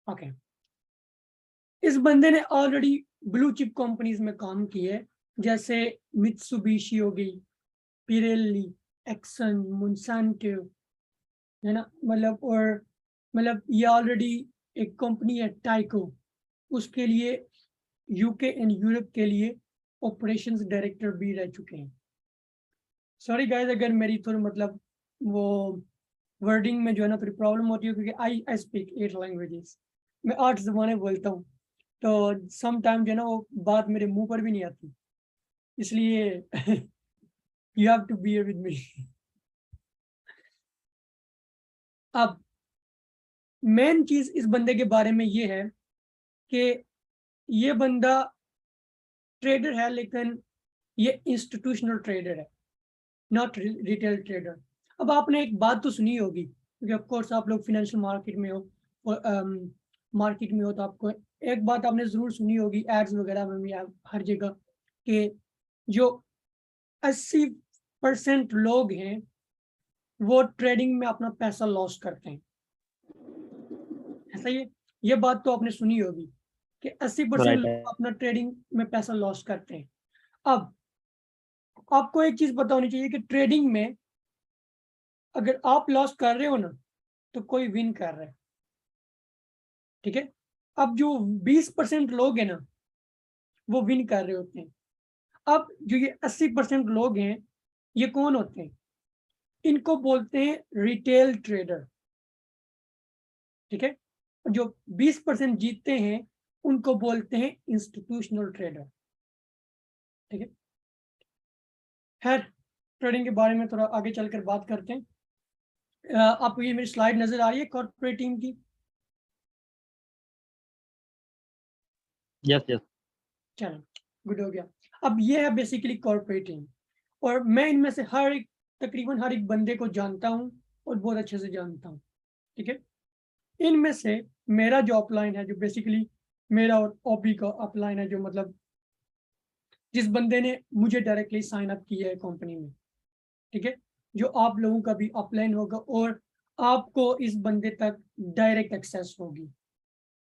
Okay, इस बंदे ने ऑलरेडी ब्लू चिप कंपनीज में काम किया है, जैसे मित्सुबिशी हो गई, पिरेली, एक्सन, मोंसांतो, है ना, मतलब और मतलब ये ऑलरेडी एक कंपनी है टाइको, उसके लिए यूके एंड यूरोप के लिए ऑपरेशंस डायरेक्टर भी रह चुके हैं। सॉरी गाइस अगर मेरी थोड़ी मतलब वो वर्डिंग में जो है ना थोड़ी प्रॉब्लम होती है, क्योंकि आई स्पीक 8 लैंग्वेजेस, मैं 8 ज़बानें बोलता हूँ, तो सम टाइम जो है ना वो बात मेरे मुंह पर भी नहीं आती, इसलिए you have to bear with me. अब मेन चीज इस बंदे के बारे में ये है कि ये बंदा ट्रेडर है, लेकिन ये इंस्टीट्यूशनल ट्रेडर है, नॉट रिटेल ट्रेडर। अब आपने एक बात तो सुनी होगी, क्योंकि ऑफ कोर्स आप लोग फाइनेंशियल मार्केट में हो, और मार्केट में हो, तो आपको एक बात आपने जरूर सुनी होगी एड्स वगैरह में भी, हर जगह, कि जो 80% लोग हैं वो ट्रेडिंग में अपना पैसा लॉस करते हैं। ऐसा ये बात तो आपने सुनी होगी कि 80% राइट लोग अपना ट्रेडिंग में पैसा लॉस करते हैं। अब आपको एक चीज पता होनी चाहिए कि ट्रेडिंग में अगर आप लॉस कर रहे हो ना, तो कोई विन कर रहा है, ठीक है। अब जो 20% लोग हैं ना, वो विन कर रहे होते हैं। अब जो ये 80% लोग हैं, ये कौन होते हैं? इनको बोलते हैं रिटेल ट्रेडर, ठीक है। जो 20% जीतते हैं उनको बोलते हैं इंस्टीट्यूशनल ट्रेडर, ठीक है। खैर, ट्रेडिंग के बारे में थोड़ा आगे चलकर बात करते हैं। आपको ये मेरी स्लाइड नजर आ रही है कॉर्पोरेट टीम की? Yes yes. चलो, गुड हो गया। अब ये है बेसिकली कॉर्पोरेट टीम, और मैं इनमें से तकरीबन हर एक बंदे को जानता हूँ और बहुत अच्छे से जानता हूँ, ठीक है। इनमें से मेरा जो अपलाइन है, जो बेसिकली मेरा और ओबी का अपलाइन है, जो मतलब जिस बंदे ने मुझे डायरेक्टली साइन अप किया है कंपनी में, ठीक है, जो आप लोगों का भी अपलाइन होगा, और आपको इस बंदे तक डायरेक्ट एक्सेस होगी।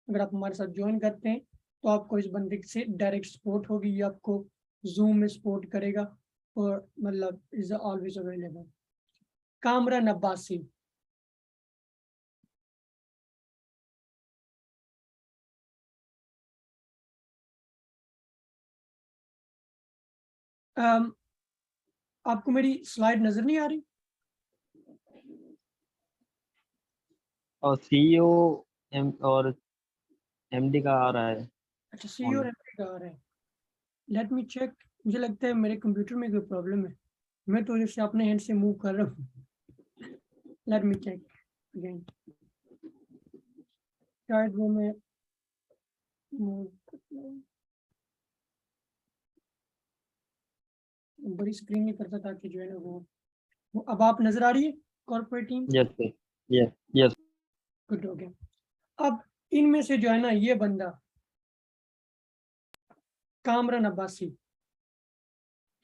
अगर आप हमारे साथ ज्वाइन करते हैं तो आपको इस बंदे से डायरेक्ट सपोर्ट होगी, ये आपको जूम में सपोर्ट करेगा, और मतलब is always available. Kamran Abbasi, आपको मेरी स्लाइड नजर नहीं आ रही? और सीईओ और एमडी का आ रहा है अच्छा, सी और ऑन। एमडी का आ रहा है, लेट मी चेक। मुझे लगता है मेरे कंप्यूटर में कोई प्रॉब्लम है, मैं तो जैसे अपने हैंड से मूव कर रहा हूँ। लेट मी चेक अगेन, शायद वो मैं मूव बड़ी स्क्रीन नहीं करता, ताकि जो है ना वो अब आप नजर आ रही है corporate team? Yes yes yes yes. Good हो गया। अब इनमें से जो है ना ये बंदा कामरान अब्बासी,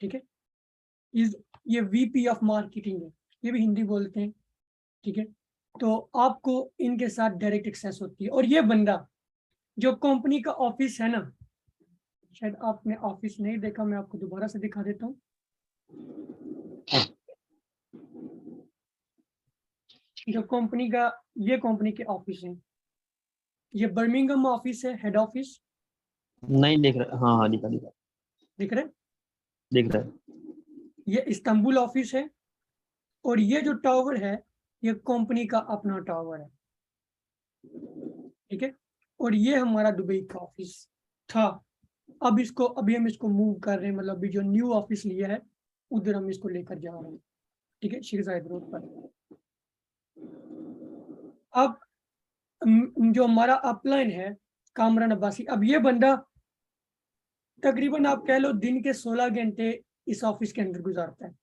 ठीक है, इज ये वीपी ऑफ मार्केटिंग है, ये भी हिंदी बोलते हैं, ठीक है। तो आपको इनके साथ डायरेक्ट एक्सेस होती है, और ये बंदा जो कंपनी का ऑफिस है ना, शायद आपने ऑफिस नहीं देखा, मैं आपको दोबारा से दिखा देता हूँ। जो कंपनी का, ये कंपनी के ऑफिस है, ये बर्मिंघम ऑफिस है, हेड ऑफिस, नहीं दिख रहा, हाँ हाँ दिखा दिखा दिख रहे हैं? दिख रहा है। ये इस्तांबुल ऑफिस है, और ये जो टावर है, ये कंपनी का अपना टावर है, ठीक है। और ये हमारा दुबई का ऑफिस था। अब इसको अभी हम इसको मूव कर रहे हैं, मतलब अभी जो न्यू ऑफिस लिया है उधर हम इसको लेकर जा रहे हैं, ठीक है, शेख जायद रोड पर। अब जो हमारा अपलाइन है कामरान अब्बासी, अब ये बंदा तकरीबन आप कह लो दिन के 16 घंटे इस ऑफिस के अंदर गुजारता है,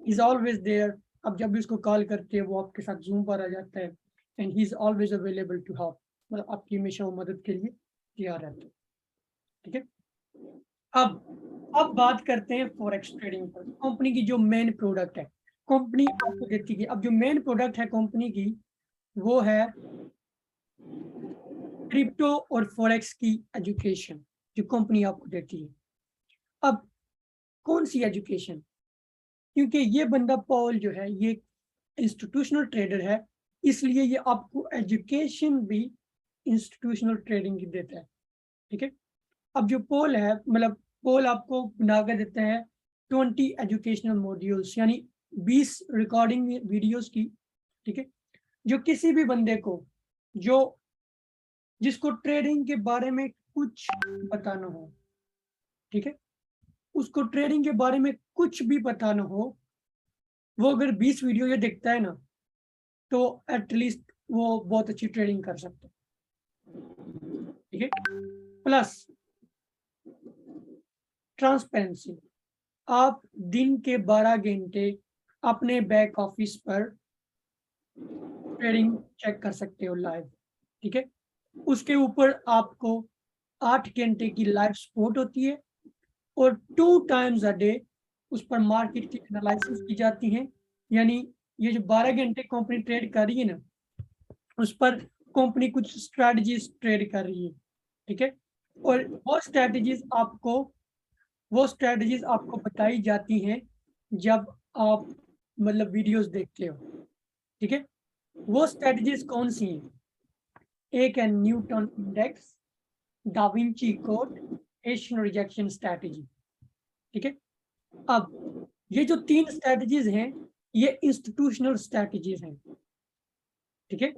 इज ऑलवेज देयर। अब जब भी उसको कॉल करते हैं वो आपके साथ जूम पर आ जाता है, and he is always available to help, मतलब आपकी हमेशा वो मदद के लिए तैयार रहता है, ठीक है। अब बात करते हैं फॉरेक्स ट्रेडिंग पर, कंपनी की जो मेन प्रोडक्ट है कंपनी आपको देती है। अब जो मेन प्रोडक्ट है कंपनी की, वो है क्रिप्टो और फॉरेक्स की एजुकेशन जो कंपनी आपको देती है। अब कौन सी एजुकेशन? क्योंकि ये बंदा पॉल जो है ये इंस्टीट्यूशनल ट्रेडर है, इसलिए ये आपको एजुकेशन भी इंस्टीट्यूशनल ट्रेडिंग की देता है। ठीक है। अब जो पोल है, मतलब पोल आपको बनाकर देते हैं 20 एजुकेशनल मॉड्यूल्स, यानी 20 रिकॉर्डिंग वीडियोस की। ठीक है। जो किसी भी बंदे को जो जिसको ट्रेडिंग के बारे में कुछ पता ना हो, ठीक है, उसको ट्रेडिंग के बारे में कुछ भी पता ना हो, वो अगर 20 वीडियो ये देखता है ना, तो एटलीस्ट वो बहुत अच्छी ट्रेडिंग कर सकता है। ठीक है। प्लस ट्रांसपेरेंसी, आप दिन के 12 घंटे अपने बैक ऑफिस पर ट्रेडिंग चेक कर सकते हो लाइव। ठीक है। उसके ऊपर आपको 8 घंटे की लाइव सपोर्ट होती है और 2 टाइम्स अ डे उस पर मार्केट की एनालिसिस की जाती है। यानी ये जो 12 घंटे कंपनी ट्रेड कर रही है ना, उस पर कंपनी कुछ स्ट्रेटजीज ट्रेड कर रही है। ठीक है। और वो स्ट्रेटजीज आपको बताई जाती हैं जब आप मतलब वीडियोस देखते हो। ठीक है। वो स्ट्रेटजीज कौन सी हैं? एक है Newton index, da Vinci code, Asian rejection strategy. ठीक है। अब ये जो 3 स्ट्रेटजीज हैं, ये इंस्टीट्यूशनल स्ट्रेटजीज हैं। ठीक है।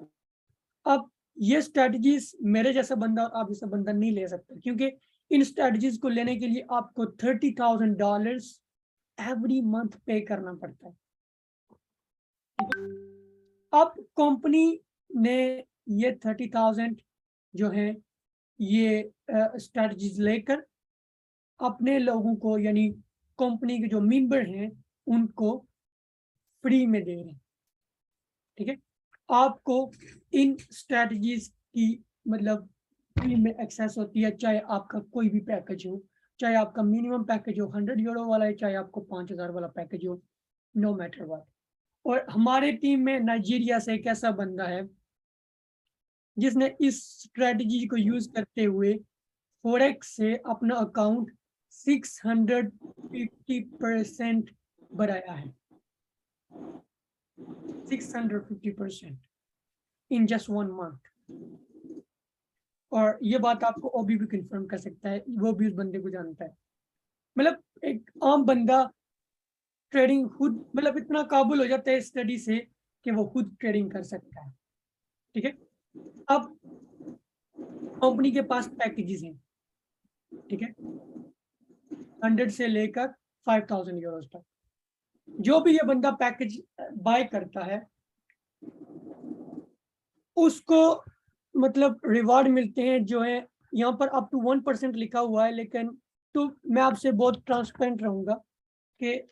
अब ये स्ट्रेटजीज मेरे जैसा बंदा और आप जैसा बंदा नहीं ले सकता, क्योंकि इन स्ट्रेटजीज को लेने के लिए आपको $30,000 एवरी मंथ पे करना पड़ता है। अब कंपनी ने ये 30,000 जो है ये स्ट्रेटजीज लेकर अपने लोगों को, यानी कंपनी के जो मेंबर हैं उनको फ्री में दे रहे हैं। ठीक है। आपको इन स्ट्रेटजीज की मतलब फ्री में एक्सेस होती है, चाहे आपका कोई भी पैकेज हो, चाहे आपका मिनिमम पैकेज हो €100 वाला है, चाहे आपको 5,000 वाला पैकेज हो, नो मैटर व्हाट। और हमारे टीम में नाइजीरिया से एक ऐसा बंदा है जिसने इस स्ट्रेटजी को यूज करते हुए फॉरेक्स से अपना अकाउंट 650% बढ़ाया है। 650% इन जस्ट 1 मंथ। और ये बात आपको ओबी भी कंफर्म कर सकता है, वो भी उस बंदे को जानता है। मतलब एक आम बंदा ट्रेडिंग खुद मतलब इतना काबुल हो जाता है स्टडी से कि वो खुद ट्रेडिंग कर सकता है। ठीक है। अब कंपनी के पास पैकेजेस हैं। ठीक है। 100 से लेकर €5,000 तक। जो भी ये बंदा पैकेज बाय करता है उसको मतलब रिवार्ड मिलते हैं जो है यहाँ पर अप टू 1% लिखा हुआ है, लेकिन तो मैं आपसे बहुत ट्रांसपेरेंट रहूंगा कि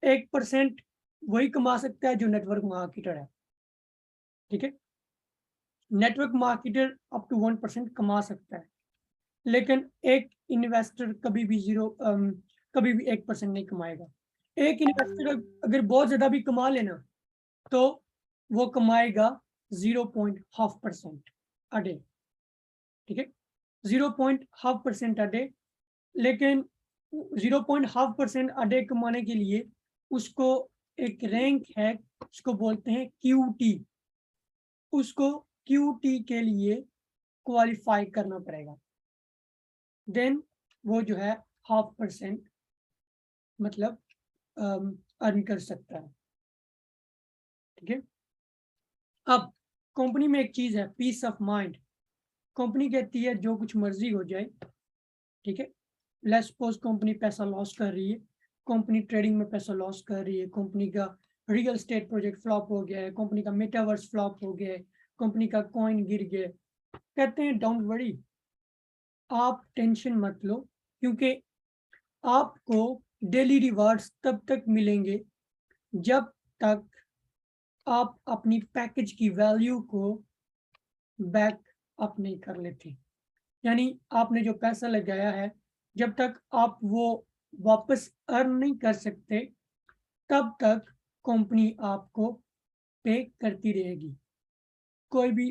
1% वही कमा सकता है जो नेटवर्क मार्केटर है। ठीक है। नेटवर्क मार्केटर अप टू 1% कमा सकता है, लेकिन एक इन्वेस्टर कभी भी कभी भी 1% नहीं कमाएगा। एक इन्वेस्टर अगर बहुत ज्यादा भी कमा लेना तो वो कमाएगा 0.5% अ डे। ठीक है। 0.5% अ डे। लेकिन 0.5% अ डे कमाने के लिए उसको एक रैंक है, उसको बोलते हैं QT। उसको QT के लिए क्वालिफाई करना पड़ेगा, देन वो जो है 0.5% मतलब अर्न कर सकता है। ठीक है। अब कंपनी में एक चीज है पीस ऑफ माइंड। कंपनी कहती है जो कुछ मर्जी हो जाए, ठीक है, लेट्स सपोज कंपनी पैसा लॉस कर रही है, कंपनी ट्रेडिंग में पैसा लॉस कर रही है, कंपनी का रियल एस्टेट प्रोजेक्ट फ्लॉप हो गया है, कंपनी का मेटावर्स फ्लॉप हो गया है, कंपनी का कॉइन गिर गया, कहते हैं डोंट वरी, आप टेंशन मत लो, क्योंकि आपको डेली रिवार्ड्स तब तक मिलेंगे जब तक आप अपनी पैकेज की वैल्यू को बैक अप नहीं कर लेते। यानी आपने जो पैसा लगाया है, जब तक आप वो वापस अर्न नहीं कर सकते, तब तक कंपनी आपको पे करती रहेगी। कोई भी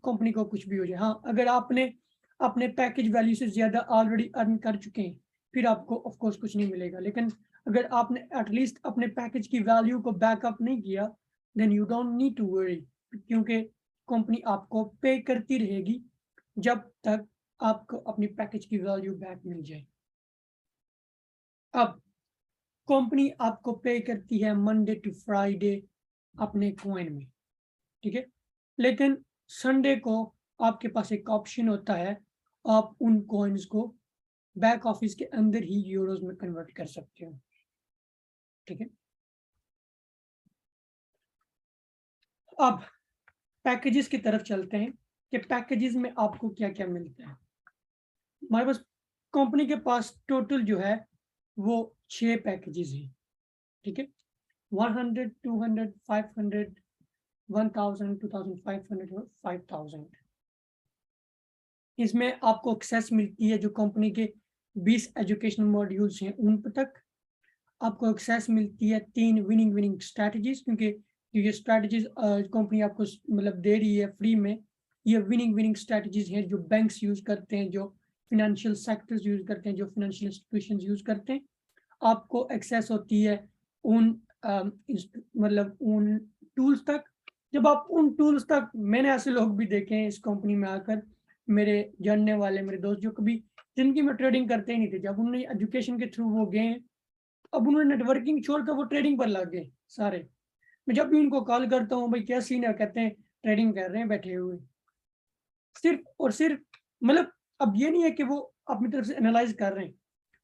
कंपनी को कुछ भी हो जाए। हाँ, अगर आपने अपने पैकेज वैल्यू से ज़्यादा ऑलरेडी अर्न कर चुके हैं, फिर आपको ऑफ कोर्स कुछ नहीं मिलेगा। लेकिन अगर आपने एटलीस्ट अपने पैकेज की वैल्यू को बैकअप नहीं किया, then you don't need to worry, क्योंकि कंपनी आपको पे करती रहेगी जब तक आपको अपनी पैकेज की वैल्यू बैक मिल जाए। अब कंपनी आपको पे करती है मंडे टू फ्राइडे अपने कॉइन में, ठीक है? लेकिन संडे को आपके पास एक ऑप्शन होता है, आप उन कॉइन्स को बैक ऑफिस के अंदर ही यूरोज में कन्वर्ट कर सकते हो, ठीक है? अब पैकेजेस की तरफ चलते हैं कि पैकेजेस में आपको क्या-क्या मिलता है। हमारे पास कंपनी के पास टोटल जो है वो 6 पैकेजेस हैं, ठीक है? 100, 200, 500, 1000, 2500 और 5000। इसमें आपको एक्सेस मिलती है जो कंपनी के 20 एजुकेशनल मॉड्यूल्स हैं उन तक। आपको एक्सेस मिलती है 3 विनिंग स्ट्रैटेजीज, क्योंकि ये स्ट्रैटेजीज कंपनी आपको मतलब दे रही है फ्री में। ये विनिंग स्ट्रैटेजीज हैं जो बैंक्स यूज करते हैं, जो फिनेंशियल सेक्टर्स यूज करते हैं, जो फिनेंशियल इंस्टीट्यूशंस यूज करते हैं। आपको एक्सेस होती है उन मतलब उन टूल्स तक। जब आप उन टूल्स तक, मैंने ऐसे लोग भी देखे हैं इस कंपनी में आकर, मेरे जानने वाले मेरे दोस्त जो कभी जिनकी में ट्रेडिंग करते ही नहीं थे, जब उन्होंने एजुकेशन के थ्रू वो गए, अब उन्होंने नेटवर्किंग छोड़कर वो ट्रेडिंग पर लग गए सारे। मैं जब भी उनको कॉल करता हूँ, भाई क्या सीन है, कहते हैं ट्रेडिंग कर रहे हैं बैठे हुए। सिर्फ और सिर्फ मतलब अब ये नहीं है कि वो अपनी तरफ से एनालाइज कर रहे हैं,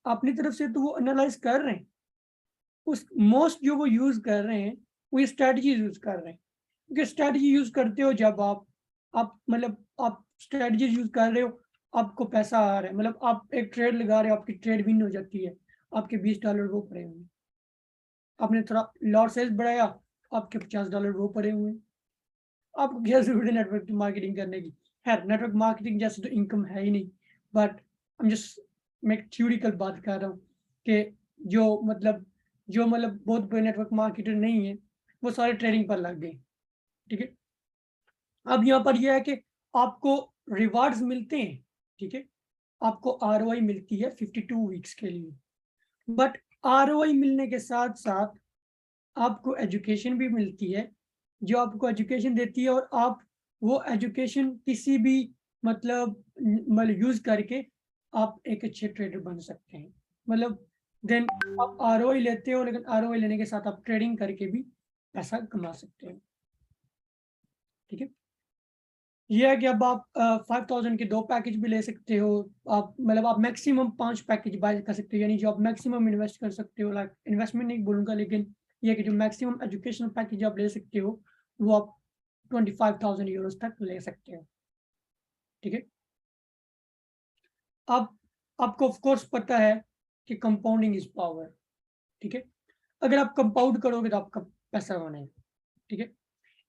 अपनी तरफ से तो वो एनालाइज कर रहे हैं, उस मोस्ट जो वो यूज कर रहे हैं वो ये स्ट्रैटेजी यूज कर रहे हैं। क्योंकि स्ट्रैटेजी यूज करते हो जब आप मतलब आप स्ट्रैटेजी यूज कर रहे हो, आपको पैसा आ रहा है, मतलब आप एक ट्रेड लगा रहे हो, आपकी ट्रेड विन हो जाती है, आपके $20 वो पड़े हुए हैं। आपने थोड़ा लॉसेस बढ़ाया, आपके $50 वो पड़े हुए हैं। आपको क्या जरूरत है नेटवर्क मार्केटिंग करने की? खैर, नेटवर्क मार्केटिंग जैसे तो इनकम है ही नहीं, बट आई एम जस्ट मैं थ्योरिटिकल बात कर रहा हूँ कि जो मतलब बहुत बड़े नेटवर्क मार्केटर नहीं है, वो सारे ट्रेडिंग पर लग गए, ठीक है? अब यहाँ पर यह है कि आपको रिवार्ड्स मिलते हैं, ठीक है? आपको आरओआई मिलती है 52 वीक्स के लिए, बट आरओआई मिलने के साथ साथ आपको एजुकेशन भी मिलती है, जो आपको एजुकेशन देती है, और आप वो एजुकेशन किसी भी मतलब यूज करके आप एक अच्छे ट्रेडर बन सकते हैं। मतलब देन आप आरओआई लेते हो, लेकिन आरओआई लेने के साथ आप ट्रेडिंग करके भी पैसा कमा सकते हो, ठीक है? ये है कि अब आप 5000 के 2 पैकेज भी ले सकते हो। आप मतलब आप मैक्सिमम 5 पैकेज बाय कर सकते हो, यानी जो आप मैक्सिमम इन्वेस्ट कर सकते हो, लाइक इन्वेस्टमेंट नहीं बोलूँगा, लेकिन ये है कि जो मैक्सिमम एजुकेशनल पैकेज आप ले सकते हो, वो आप 25,000 यूरोज़ तक ले सकते हो, ठीक है? अब आपको ऑफ कोर्स पता है कि कंपाउंडिंग इज़ पावर, ठीक है? अगर आप कंपाउंड करोगे तो आपका पैसा बनेगा, ठीक है?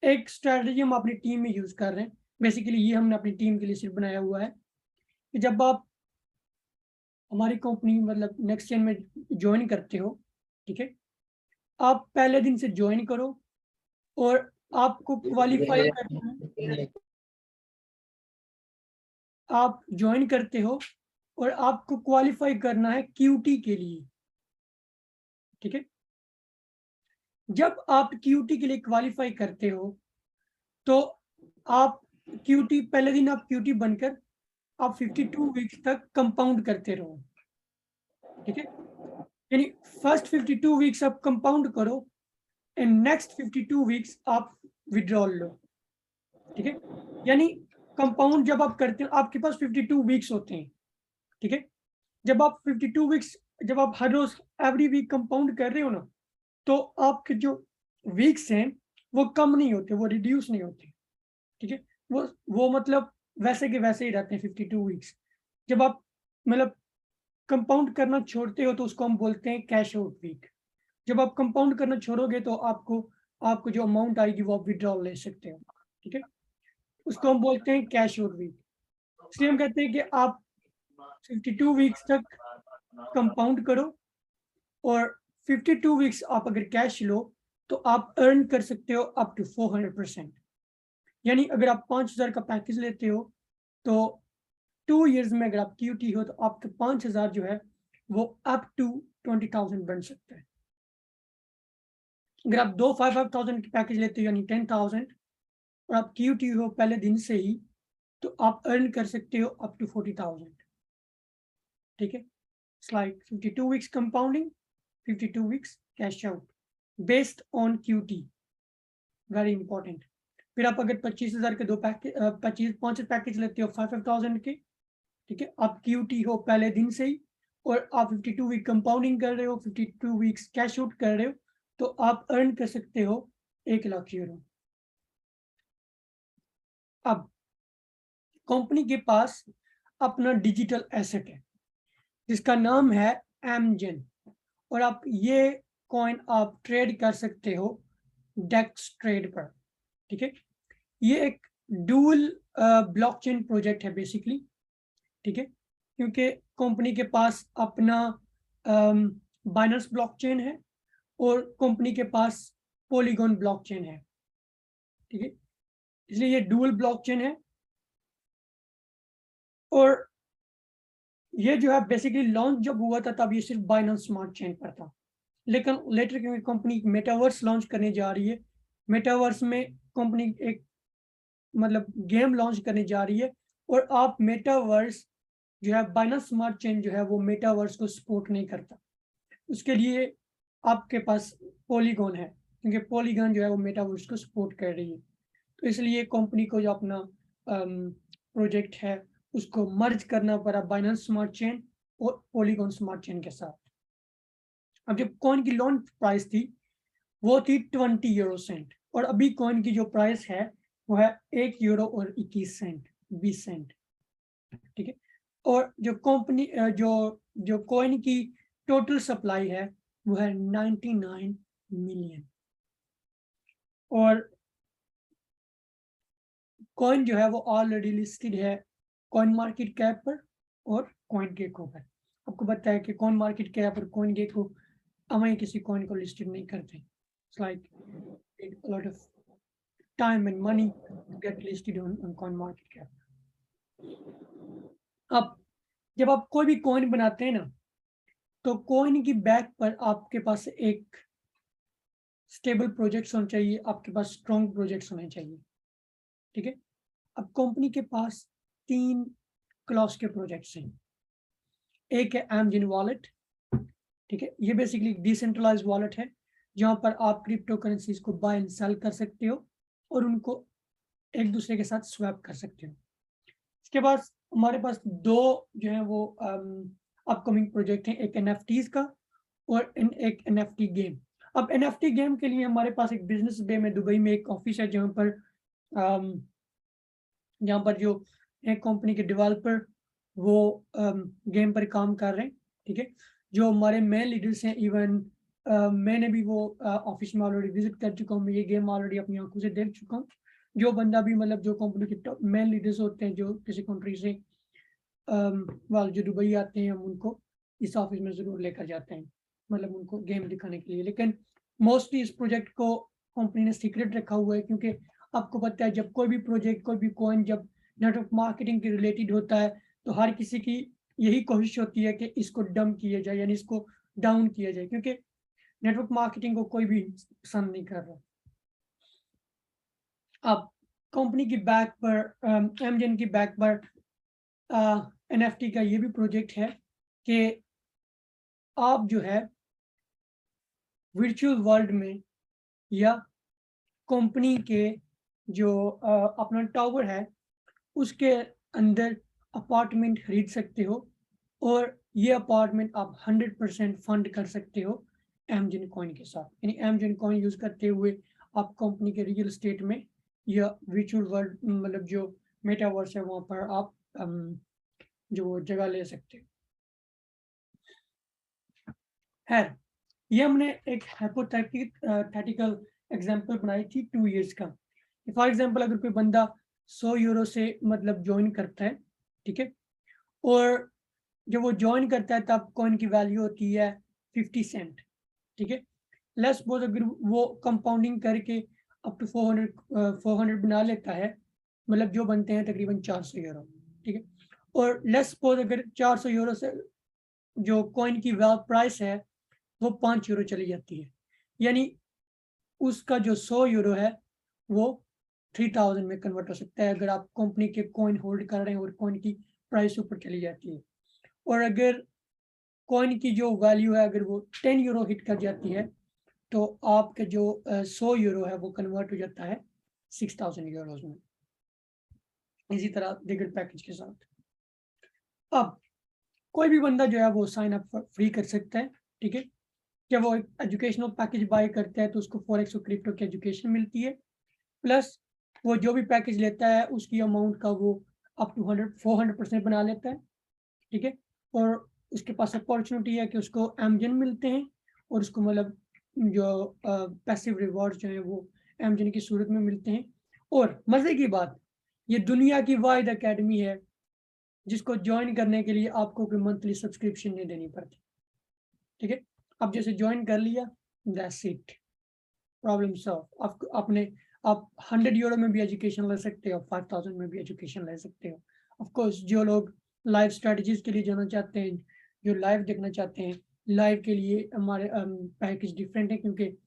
एक स्ट्रैटेजी हम अपनी टीम में यूज़ कर रहे हैं। बेसिकली ये हमने अपनी टीम के लिए सिर्फ बनाया हुआ है कि जब आप हमारी कंपनी मतलब नेक्स्ट ईयर में ज्वाइन करते हो, ठीक है? आप पहले दिन से ज्वाइन करो, और आपको क्वालिफाई करना है, आप ज्वाइन करते हो और आपको क्वालिफाई करना है क्यूटी के लिए, ठीक है? जब आप क्यूटी के लिए क्वालिफाई करते हो, तो आप क्यूटी पहले दिन आप क्यूटी बनकर आप 52 वीक्स तक कंपाउंड करते रहो, ठीक है? यानी फर्स्ट 52 वीक्स आप कंपाउंड करो, एंड नेक्स्ट 52 वीक्स आप विड्रॉल लो, ठीक है? यानी कंपाउंड जब आप करते हो, आपके पास 52 वीक्स होते हैं, ठीक है? जब आप 52 वीक्स, जब आप हर रोज एवरी वीक कंपाउंड कर रहे हो ना, तो आपके जो वीक्स हैं वो कम नहीं होते, वो रिड्यूस नहीं होते, ठीक है? वो मतलब वैसे के वैसे ही रहते हैं 52 वीक्स। जब आप मतलब कंपाउंड करना छोड़ते हो तो उसको हम बोलते हैं कैश आउट वीक। जब आप कंपाउंड करना छोड़ोगे तो आपको आपको जो अमाउंट आएगी वो आप विड्रॉल ले सकते हो, ठीक है? उसको हम बोलते हैं कैश आउट वीक। इसलिए हम कहते हैं कि आप 52 वीक्स तक कंपाउंड करो, और 52 वीक्स आप अगर कैश लो तो आप अर्न कर सकते हो अप टू 400%। यानी अगर आप 5,000 का पैकेज लेते हो तो 2 ईयर्स में अगर आप QT हो तो आपके 5,000 जो है वो अप टू 20,000 बन सकता है। अगर आप 5,000 की पैकेज लेते हो यानी 10,000 और आप QT हो पहले दिन से ही तो आप अर्न कर सकते हो अप टू 40,000। ठीक है, slide 52 weeks compounding, 52 weeks cash out based on QT, very important. फिर आप अगर 25,000 के 5 पैकेज लेते हो 5,000 के, ठीक है, आप QT हो पहले दिन से ही और आप 52 वीक कंपाउंडिंग कर रहे हो, 52 वीक्स कैश आउट कर रहे हो, तो आप अर्न कर सकते हो 1 लाख यूरो। अब कंपनी के पास अपना डिजिटल एसेट है जिसका नाम है एमजेन, और आप ये कॉइन आप ट्रेड कर सकते हो डेक्स ट्रेड पर। ठीक है, ये एक डुअल ब्लॉकचेन प्रोजेक्ट है बेसिकली। ठीक है, क्योंकि कंपनी के पास अपना बाइनेंस ब्लॉकचेन है और कंपनी के पास पॉलीगॉन ब्लॉकचेन है। ठीक है, इसलिए ये डुअल ब्लॉकचेन है और ये जो है बेसिकली लॉन्च जब हुआ था तब ये सिर्फ बाइनेंस स्मार्ट चेन पर था, लेकिन लेटर क्योंकि कंपनी मेटावर्स लॉन्च करने जा रही है, मेटावर्स में कंपनी एक मतलब गेम लॉन्च करने जा रही है और आप मेटावर्स जो है बाइनेंस स्मार्ट चेन जो है वो मेटावर्स को सपोर्ट नहीं करता, उसके लिए आपके पास पॉलीगॉन है क्योंकि पॉलीगॉन जो है वो मेटावर्स को सपोर्ट कर रही है। तो इसलिए कंपनी को जो अपना प्रोजेक्ट है उसको मर्ज करना पड़ा बाइनेंस स्मार्ट चेन और पॉलीगॉन स्मार्ट चेन के साथ। अब जब कॉइन की लॉन्च प्राइस थी वो थी 20 यूरो सेंट और अभी कॉइन की जो प्राइस है वो है 1 यूरो और 21 सेंट 20 सेंट। ठीक है, और जो कंपनी जो कॉइन की टोटल सप्लाई है वो है 99 मिलियन और कॉइन जो है वो ऑलरेडी लिस्टेड है कॉइन मार्केट कैप पर और कॉइन गेको पर। आपको पता है कि कॉइन मार्केट कैप और कॉइन गेको हमें किसी कॉइन को लिस्टेड नहीं करते, it's like a lot of time and money to get listed on coin market cap. अब जब आप कोई भी कॉइन बनाते हैं ना तो कॉइन की बैक पर आपके पास एक स्टेबल प्रोजेक्ट्स होना चाहिए, आपके पास स्ट्रॉन्ग प्रोजेक्ट्स होने चाहिए। ठीक है, अब कंपनी के पास 3 क्लास के प्रोजेक्ट्स हैं। एक है एमजेन वॉलेट। ठीक है, ये बेसिकली डिसेंट्रलाइज वॉलेट है जहां पर आप क्रिप्टो करेंसीज को बाय एंड सेल कर सकते हो और उनको एक दूसरे के साथ स्वैप कर सकते हो। इसके बाद हमारे पास 2 जो है वो अपकमिंग प्रोजेक्ट हैं, एक NFTs का और एक NFT गेम। अब NFT गेम के लिए हमारे पास एक बिजनेस बे में दुबई में एक ऑफिस है जहाँ पर जो एक कंपनी के डेवलपर वो गेम पर काम कर रहे हैं। ठीक है, जो हमारे मेन लीडर्स हैं, इवन मैंने भी वो ऑफिस में ऑलरेडी विजिट कर चुका हूँ, मैं ये गेम ऑलरेडी अपनी आंखों से देख चुका हूँ। जो बंदा भी मतलब जो कंपनी के मेन लीडर्स होते हैं जो किसी कंट्री से वाल जो दुबई आते हैं हम उनको इस ऑफिस में ज़रूर लेकर जाते हैं, मतलब उनको गेम दिखाने के लिए। लेकिन मोस्टली इस प्रोजेक्ट को कंपनी ने सीक्रेट रखा हुआ है क्योंकि आपको पता है जब कोई भी प्रोजेक्ट कोई भी कॉइन जब नेटवर्क मार्केटिंग के रिलेटेड होता है तो हर किसी की यही कोशिश होती है कि इसको डंप किया जाए यानी इसको डाउन किया जाए क्योंकि नेटवर्क मार्केटिंग को कोई भी पसंद नहीं कर रहा। अब कंपनी की बैक पर एमजेन की बैक पर NFT का ये भी प्रोजेक्ट है कि आप जो है वर्चुअल वर्ल्ड में या कंपनी के जो अपना टावर है उसके अंदर अपार्टमेंट खरीद सकते हो और ये अपार्टमेंट आप 100% फंड कर सकते हो एमजेन कॉइन के साथ। यानी एमजेन कॉइन यूज करते हुए आप कंपनी के रियल एस्टेट में या वर्चुअल वर्ल्ड मतलब जो मेटावर्स है वहाँ पर आप जो जगह ले सकते हो। है ये हमने एक हाइपोथेटिकल एग्जांपल बनाई थी 2 इयर्स का। फॉर एग्जांपल अगर कोई बंदा 100 यूरो से मतलब ज्वाइन करता है, ठीक है, और जब वो ज्वाइन करता है तब कॉइन की वैल्यू होती है 50 सेंट। ठीक है, लेट्स सपोज अगर वो कंपाउंडिंग करके अप टू 400 बना लेता है, मतलब जो बनते हैं तकरीबन 400 यूरो, ठीक है। और लेट्स सपोज अगर 400 यूरो से जो कॉइन की प्राइस है वो 5 यूरो चली जाती है, यानी उसका जो 100 यूरो है वो 3000 में कन्वर्ट हो सकता है अगर आप कंपनी के कॉइन होल्ड कर रहे हैं और कॉइन की प्राइस ऊपर चली जाती है। और अगर कॉइन की जो वैल्यू है अगर वो 10 यूरो हिट कर जाती है तो आपके जो 100 यूरो है वो कन्वर्ट हो जाता है 6000 यूरोज में। इसी तरह दिगर पैकेज के साथ। अब कोई भी बंदा जो है वो साइन अप फ्री कर सकता है, ठीक है। जब वो एक एजुकेशनल पैकेज बाय करता है तो उसको फॉरेक्स और क्रिप्टो की एजुकेशन मिलती है, प्लस वो जो भी पैकेज लेता है उसकी अमाउंट का वो अप टू 400% बना लेता है, ठीक है। और उसके पास अपॉर्चुनिटी है कि उसको एमजन मिलते हैं और उसको मतलब जो पैसिव रिवॉर्ड जो है वो एमजन की सूरत में मिलते हैं। और मजे की बात, ये दुनिया की वाहिद एकेडमी है जिसको ज्वाइन करने के लिए आपको कोई मंथली सब्सक्रिप्शन नहीं देनी पड़ती, ठीक है। अब जैसे ज्वाइन कर लिया, दैट्स इट, प्रॉब्लम सॉल्व। आप 100 यूरो में भी एजुकेशन ले सकते हो, 5000 में भी एजुकेशन ले सकते हो। ऑफ कोर्स जो लोग लाइव स्ट्रेटजीज के लिए जाना चाहते हैं, जो लाइव देखना चाहते हैं, लाइव के लिए हमारे पैकेज डिफरेंट है, क्योंकि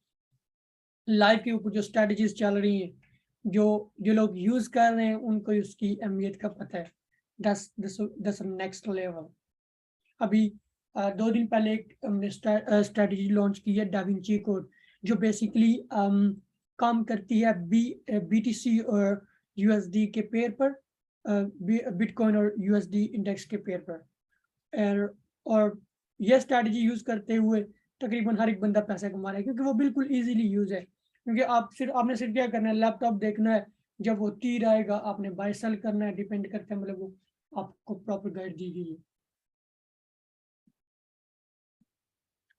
लाइव के ऊपर जो स्ट्रेटजीज चल रही हैं, जो जो लोग यूज कर रहे हैं उनको उसकी अहमियत का पता है। दस नेक्स्ट लेवल। अभी 2 दिन पहले एक हमने स्ट्रेटजी लॉन्च की है, डाविंची कोड, जो बेसिकली काम करती है बीटीसी और यूएसडी के पेयर पर, बिटकॉइन और यूएसडी इंडेक्स के पेयर पर। और यह स्ट्रेटजी यूज करते हुए तकरीबन हर एक बंदा पैसा कमा रहा है, क्योंकि वो बिल्कुल इजीली यूज है। क्योंकि आपने सिर्फ क्या करना है, लैपटॉप देखना है, जब वो तीर आएगा आपने बाय सेल करना है, डिपेंड करता है, मतलब वो आपको प्रॉपर गाइड दी गई है।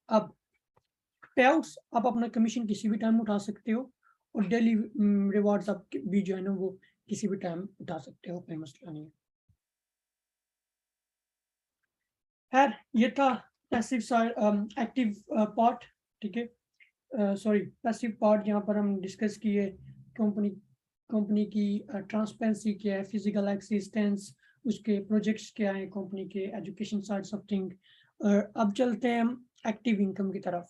अब पेआउट्स, आप अपना कमीशन किसी भी टाइम उठा सकते हो और डेली रिवॉर्ड्स आप भी जो है ना वो किसी भी टाइम उठा सकते हो, कोई मसला नहीं है। खैर ये था पैसिव एक्टिव पार्ट, ठीक है। सॉरी, पैसिव पार्ट जहाँ पर हम डिस्कस किए कंपनी की ट्रांसपेरेंसी क्या है, फिजिकल एक्सिस्टेंस, उसके प्रोजेक्ट्स क्या है, कंपनी के एजुकेशन साइड्स ऑफ थिंग। और अब चलते हैं हम एक्टिव इनकम की तरफ।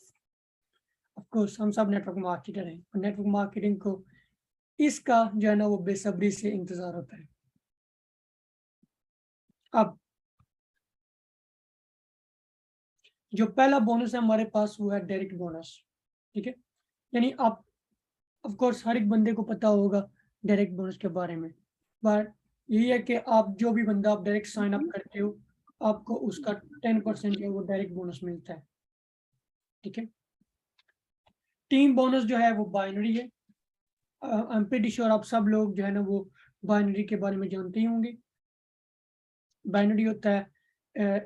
ऑफ कोर्स हम सब नेटवर्क मार्केटर हैं और नेटवर्क मार्केटिंग को इसका जो है ना वो बेसब्री से इंतजार होता है। अब जो पहला बोनस है हमारे पास वो है डायरेक्ट बोनस, ठीक है। यानी आप ऑफ कोर्स हर एक बंदे को पता होगा डायरेक्ट बोनस के बारे में, बट यही है कि आप जो भी बंदा आप डायरेक्ट साइन अप करते हो आपको उसका 10% जो है वो डायरेक्ट बोनस मिलता है, ठीक है। टीम बोनस जो है वो बाइनरी है। आई एम प्रीटी श्योर आप सब लोग जो है ना वो बाइनरी के बारे में जानते ही होंगे। बाइनरी होता है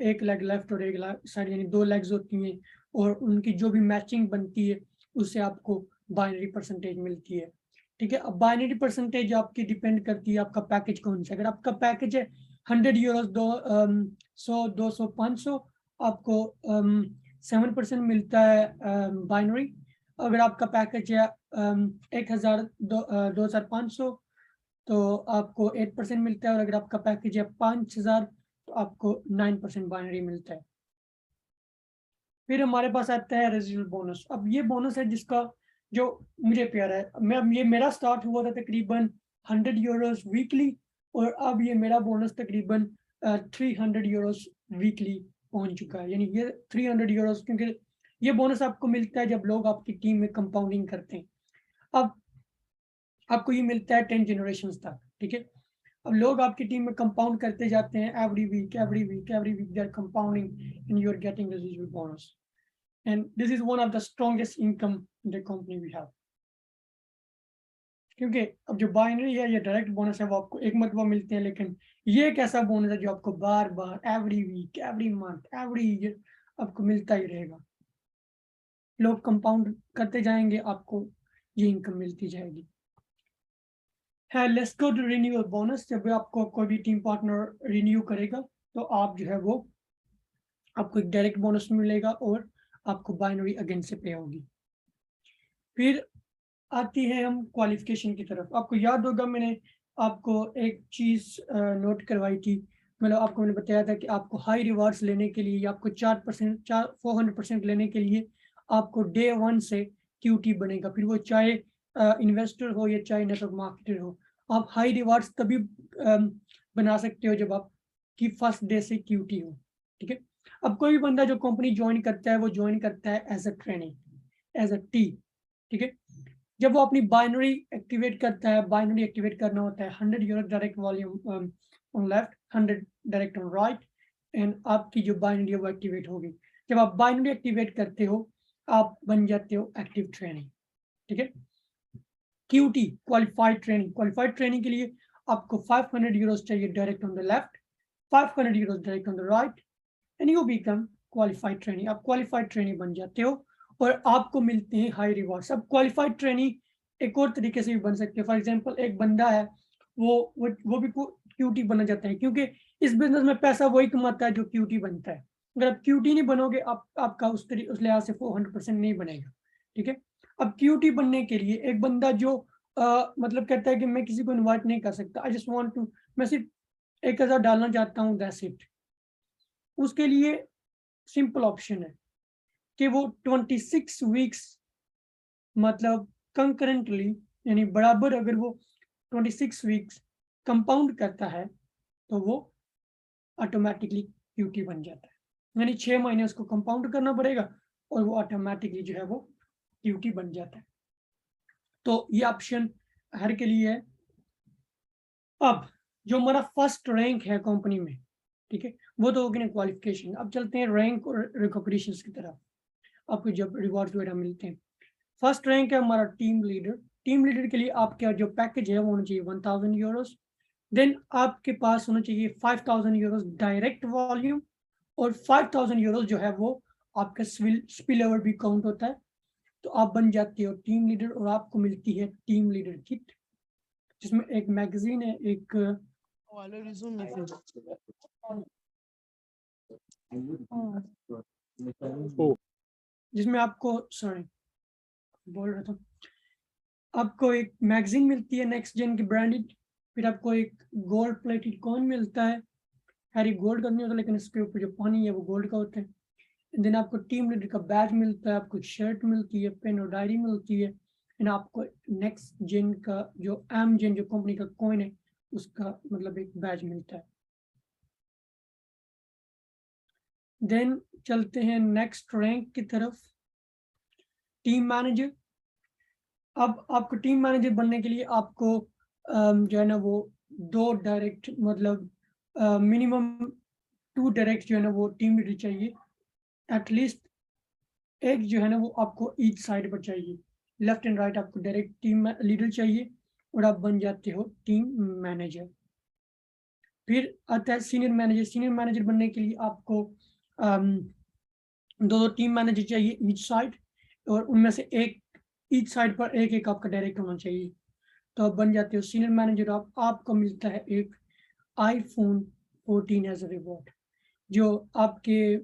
एक लेग लेफ्ट और एक लेग साइड, यानी 2 लेग्स होती हैं और उनकी जो भी मैचिंग बनती है उससे आपको बाइनरी परसेंटेज मिलती है, ठीक है। अब बाइनरी परसेंटेज आपकी डिपेंड करती है आपका पैकेज कौन सा। अगर आपका पैकेज है 100 यूरोस, 100, 200, 500, आपको 7% मिलता है बाइनरी। अगर आपका पैकेज है 1000, 2500, तो आपको 8% मिलता है। और अगर आपका पैकेज है 5000 तो आपको 9% बाइनरी मिलता है। फिर हमारे पास आता है रेजिडुअल बोनस। अब ये बोनस है जिसका जो मुझे प्यारा है। ये मेरा स्टार्ट हुआ था तकरीबन 100 यूरोस वीकली और अब ये मेरा बोनस तकरीबन 300 यूरोस वीकली पहुंच चुका है। यानी ये 300 यूरोस, क्योंकि ये बोनस आपको मिलता है जब लोग आपकी टीम में कंपाउंडिंग करते हैं। अब आपको ये मिलता है 10 जनरेशन तक, ठीक है। अब लोग आपकी टीम में कंपाउंड करते जाते हैं, every week they are compounding and you are getting residual bonus, and this is one of the strongest income in the company we have. क्योंकि अब जो बाइनरी है या डायरेक्ट बोनस है वो आपको एक मरतबा मिलते हैं, लेकिन ये एक ऐसा बोनस है जो आपको बार बार every week, every month, every year आपको मिलता ही रहेगा। लोग कंपाउंड करते जाएंगे, आपको ये इनकम मिलती जाएगी। है let's go to renewal bonus. जब आपको कोई भी टीम पार्टनर रिन्यू करेगा तो आप जो है वो आपको एक डायरेक्ट बोनस मिलेगा और आपको बाइनरी अगेन से पे होगी। फिर आती है हम क्वालिफिकेशन की तरफ। आपको याद होगा मैंने आपको एक चीज़ नोट करवाई थी, मतलब आपको मैंने बताया था कि आपको हाई रिवार्ड्स लेने के लिए या आपको 400% लेने के लिए आपको डे 1 से क्यूटी बनेगा, फिर वो चाहे इन्वेस्टर हो या चाहे नेटवर्क मार्केटर हो। आप हाई रिवार्ड्स तभी बना सकते हो जब आपकी फर्स्ट डे से क्यूटी हो, ठीक है। अब कोई भी बंदा जो कंपनी ज्वाइन करता है वो ज्वाइन करता है as a training, as a T, ठीक है। जब वो अपनी बाइनरी एक्टिवेट करता है, बाइनरी एक्टिवेट करना होता है 100 euro direct volume on left, 100 direct on right, and आपकी जो बाइनरी है वो एक्टिवेट होगी। जब आप बाइनरी एक्टिवेट करते हो आप बन जाते हो एक्टिव ट्रेनिंग, ठीक है। QT qualified training, qualified training के लिए आपको 500 यूरोस चाहिए direct on the left, 500 euros direct on the right, and you become qualified training. आप क्वालिफाइड ट्रेनिंग बन जाते हो और आपको मिलते हैं हाई रिवॉर्ड्स। अब क्वालिफाइड ट्रेनिंग एक और तरीके से भी बन सकते हैं। फॉर एग्जांपल एक बंदा है वो भी क्यूटी बना जाता है, क्योंकि इस बिजनेस में पैसा वही कमाता है जो क्यूटी बनता है। अगर आप क्यूटी नहीं बनोगे आपका उस लिहाज से 400% नहीं बनेगा, ठीक है। अब क्यूटी बनने के लिए एक बंदा जो मतलब कहता है कि मैं किसी को इन्वाइट नहीं कर सकता, आई जस्ट वांट टू, मैं सिर्फ 1000 डालना चाहता हूँ, दैट्स इट। उसके लिए सिंपल ऑप्शन है कि वो 26 वीक्स मतलब कंकरेंटली, यानी बराबर अगर वो 26 वीक्स कंपाउंड करता है तो वो ऑटोमेटिकली क्यूटी बन जाता है। यानी 6 महीने उसको कंपाउंड करना पड़ेगा और वो ऑटोमेटिकली जो है वो क्यूटी बन जाता है। तो ये ऑप्शन हर के लिए है। अब जो हमारा फर्स्ट रैंक है कंपनी में, ठीक है, वो तो होगी ना क्वालिफिकेशन। अब चलते हैं रैंक और रिकॉग्निशन की तरफ, आपको जब रिवॉर्ड वगैरह मिलते हैं। फर्स्ट रैंक है हमारा टीम लीडर। टीम लीडर के लिए आपका जो पैकेज है वो होना चाहिए 1000 यूरोस। देन आपके पास होना चाहिए 5000 यूरोस डायरेक्ट वॉल्यूम, और 5000 यूरोस जो है वो आपका स्पिल ओवर भी काउंट होता है। तो आप बन जाते हो टीम लीडर और आपको मिलती है टीम लीडर किट, जिसमें एक मैगजीन है, एक जिसमें आपको, सॉरी बोल रहा था, आपको एक मैगजीन मिलती है नेक्स्ट जेन की ब्रांडेड, फिर आपको एक गोल्ड प्लेटेड कॉइन मिलता है। हैरी गोल्ड का नहीं होता लेकिन इसके ऊपर जो पानी है वो गोल्ड का होता है। देन आपको टीम लीडर का बैज मिलता है, आपको शर्ट मिलती है, पेन और डायरी मिलती है, एंड आपको नेक्स्ट जेन का जो एम जेन जो कंपनी का कॉइन है उसका मतलब एक बैज मिलता है। देन चलते हैं नेक्स्ट रैंक की तरफ, टीम मैनेजर। अब आपको टीम मैनेजर बनने के लिए आपको जो है ना वो 2 डायरेक्ट मतलब मिनिमम 2 डायरेक्ट जो है ना वो टीम लीडर चाहिए, एटलीस्ट एक जो है ना वो आपको ईच साइड पर चाहिए, लेफ्ट एंड राइट आपको डायरेक्ट टीम लीडर चाहिए और आप बन जाते हो टीम मैनेजर। फिर आता है सीनियर मैनेजर। सीनियर मैनेजर बनने के लिए आपको 2 टीम मैनेजर चाहिए ईच साइड, और उनमें से एक ईच साइड पर एक एक आपका डायरेक्ट होना चाहिए, तो आप बन जाते हो सीनियर मैनेजर। आपको मिलता है एक iPhone 14 एज अ रिवॉर्ड, जो आपके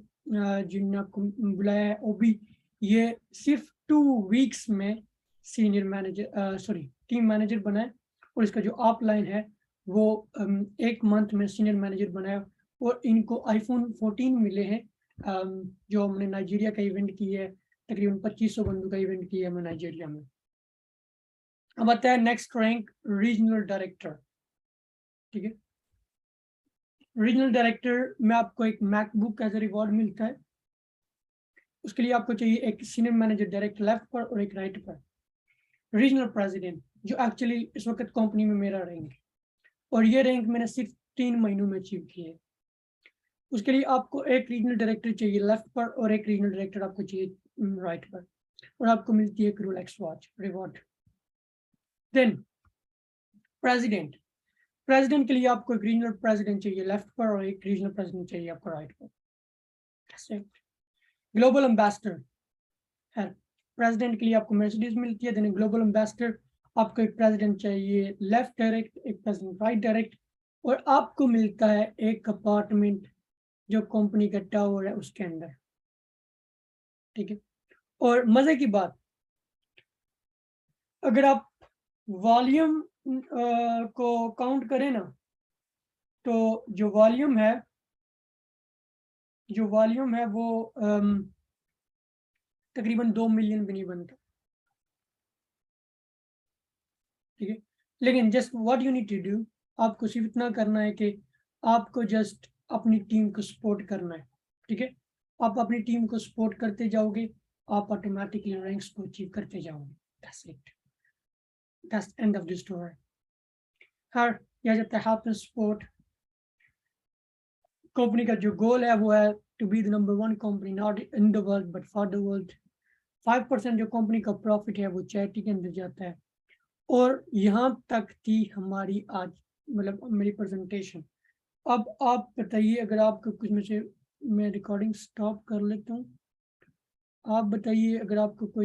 जिनने आपको बुलाया है वो भी ये सिर्फ 2 वीक्स में senior manager sorry team manager बनाए, और इसका जो आप लाइन है वो 1 मंथ में सीनियर मैनेजर बनाया, और इनको iPhone 14 मिले हैं। जो हमने नाइजीरिया का इवेंट किया है, तकरीबन 2500 बंदों का इवेंट किया है हमने नाइजीरिया में। अब आता है नेक्स्ट रैंक रीजनल डायरेक्टर, ठीक है। रीजनल डायरेक्टर में आपको एक मैकबुक एज अ रिवॉर्ड मिलता है। उसके लिए आपको चाहिए एक सीनियर मैनेजर डायरेक्ट लेफ्ट पर और एक राइट पर। रीजनल प्रेसिडेंट जो एक्चुअली इस वक्त कंपनी में मेरा रैंक है, और ये रैंक मैंने सिर्फ 3 महीनों में अचीव किया है। उसके लिए आपको एक रीजनल डायरेक्टर चाहिए लेफ्ट पर और एक रीजनल डायरेक्टर आपको चाहिए राइट पर, और आपको मिलती है एक Rolex watch reward. Then president, president के लिए आपको एक रीजनल प्रेसिडेंट चाहिए लेफ्ट पर और एक रीजनल प्रेसिडेंट चाहिए आपको राइट पर। ग्लोबल एम्बेसडर है, प्रेसिडेंट के लिए आपको मर्सिडीज मिलती है। देन ग्लोबल एम्बेसडर आपको एक प्रेसिडेंट चाहिए लेफ्ट डायरेक्ट, एक प्रेसिडेंट राइट डायरेक्ट, और आपको मिलता है एक अपार्टमेंट जो कंपनी का टावर है उसके अंदर, ठीक है। और मजे की बात, अगर आप वॉल्यूम को काउंट करें ना, तो जो वॉल्यूम है वो तकरीबन 2 मिलियन भी नहीं बनता, ठीक है। लेकिन just what you need to do, आपको सिर्फ इतना करना है कि आपको जस्ट अपनी टीम को सपोर्ट करना है, ठीक है। आप अपनी टीम को सपोर्ट करते जाओगे, आप ऑटोमेटिकली रैंक्स को अचीव करते जाओगे। That's it, that's end of the story. हर या जब तक हेल्प सपोर्ट कंपनी का जो गोल है वो है to be the number 1 company not in the world but for the world. 5% जो कंपनी का प्रॉफिट है वो चैरिटी के अंदर जाता है। और यहाँ तक थी हमारी आज मतलब मेरी प्रेजेंटेशन। अब आप बताइए, अगर आपको कुछ में से मैं रिकॉर्डिंग स्टॉप कर लेता हूँ, आप बताइए अगर आपको कोई